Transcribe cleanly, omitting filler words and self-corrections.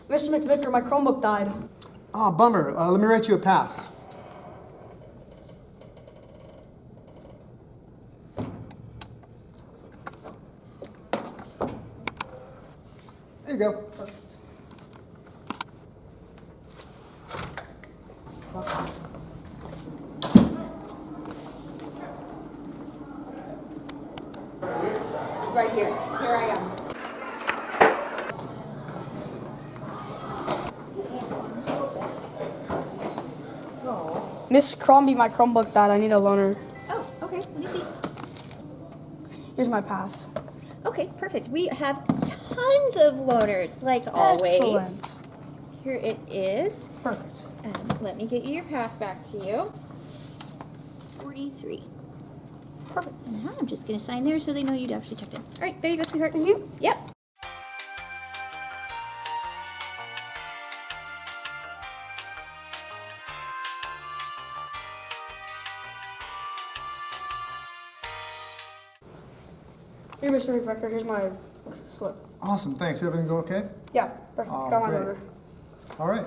Mr. McVicker, my Chromebook died. Ah, bummer. Let me write you a pass. There you go. Perfect. Right here. Here I am. Miss Crombie, my Chromebook died. I need a loaner. Oh, okay. Let me see. Here's my pass. Okay, perfect. We have tons of loaners, like always. Excellent. Here it is. Perfect. And let me get you your pass back to you. 43. Perfect. And now I'm just going to sign there so they know you actually checked in. All right, there you go, sweetheart. Thank you. Yep. Here, Mr. McVicker, here's my slip. Awesome, thanks. Everything go okay? Yeah, perfect. Oh, Got my great. loaner. All right.